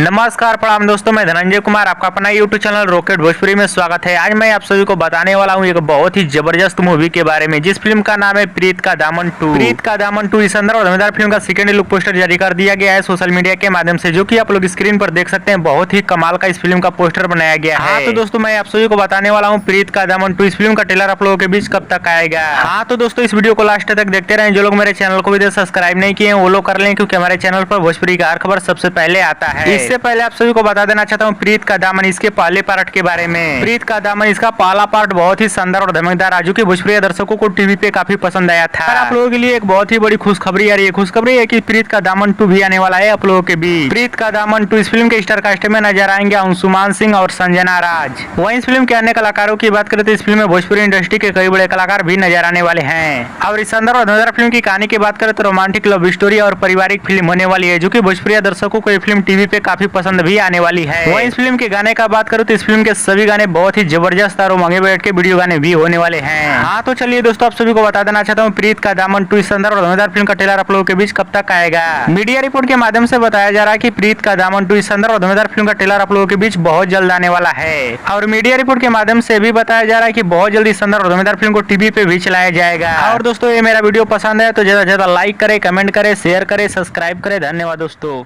नमस्कार प्रणाम दोस्तों, मैं धनंजय कुमार, आपका अपना यूट्यूब चैनल रॉकेट भोजपुरी में स्वागत है। आज मैं आप सभी को बताने वाला हूं एक बहुत ही जबरदस्त मूवी के बारे में, जिस फिल्म का नाम है प्रीत का दामन 2। प्रीत का दामन 2 इस अंदर और धमाकेदार फिल्म का सेकंड लुक पोस्टर जारी कर दिया गया है सोशल मीडिया के माध्यम से, जो कि आप लोग स्क्रीन पर देख सकते हैं। बहुत ही कमाल का इस फिल्म का पोस्टर बनाया गया है। तो दोस्तों मैं आप सभी को बताने वाला हूँ प्रीत का दामन 2 इस फिल्म का ट्रेलर आप लोगों के बीच कब तक आएगा। हाँ तो दोस्तों इस वीडियो को लास्ट तक देखते रहें। जो लोग मेरे चैनल को भी सब्सक्राइब नहीं किए वो लोग कर लें, क्योंकि हमारे चैनल पर भोजपुरी का हर खबर सबसे पहले आता है। इससे पहले आप सभी को बता देना चाहता हूँ प्रीत का दामन इसके पहले पार्ट के बारे में। प्रीत का दामन इसका पहला पार्ट बहुत ही शानदार और धमाकेदार आज के भोजपुरी दर्शकों को टीवी पे काफी पसंद आया था। आप लोगों के लिए एक बहुत ही बड़ी खुशखबरी आ रही है। खुशखबरी है कि प्रीत का दामन 2 भी आने वाला है आप लोगों के बीच। प्रीत का दामन 2 इस फिल्म के स्टार कास्ट में नजर आएंगे अंशुमान सिंह और संजना राज। वहीं इस फिल्म के अन्य कलाकारों की बात करें तो इस फिल्म में भोजपुरी इंडस्ट्री के कई बड़े कलाकार भी नजर आने वाले हैं। और इस शानदार और धमाकेदार फिल्म की कहानी की बात करें तो रोमांटिक लव स्टोरी और पारिवारिक फिल्म होने वाली है, जो कि भोजपुरी दर्शकों को ये फिल्म टीवी पे काफी पसंद भी आने वाली है। वहीं इस फिल्म के गाने का बात करूं तो इस फिल्म के सभी गाने बहुत ही जबरदस्त और महंगे बजट के वीडियो गाने भी होने वाले हैं। हाँ तो चलिए दोस्तों आप सभी को बता देना चाहता हूँ प्रीत का दामन 2 इस शानदार और धमाकेदार फिल्म का ट्रेलर आप लोगों के बीच कब तक आएगा। मीडिया रिपोर्ट के माध्यम से बताया जा रहा है कि प्रीत का दामन 2 इस शानदार और धमाकेदार फिल्म का ट्रेलर आप लोगों के बीच बहुत जल्द आने वाला है। और मीडिया रिपोर्ट के माध्यम से भी बताया जा रहा है कि बहुत जल्दी शानदार और धमाकेदार फिल्म को टीवी पे भी चलाया जाएगा। और दोस्तों ये मेरा वीडियो पसंद है तो ज्यादा से ज्यादा लाइक करे, कमेंट करे, शेयर करे, सब्सक्राइब करे। धन्यवाद दोस्तों।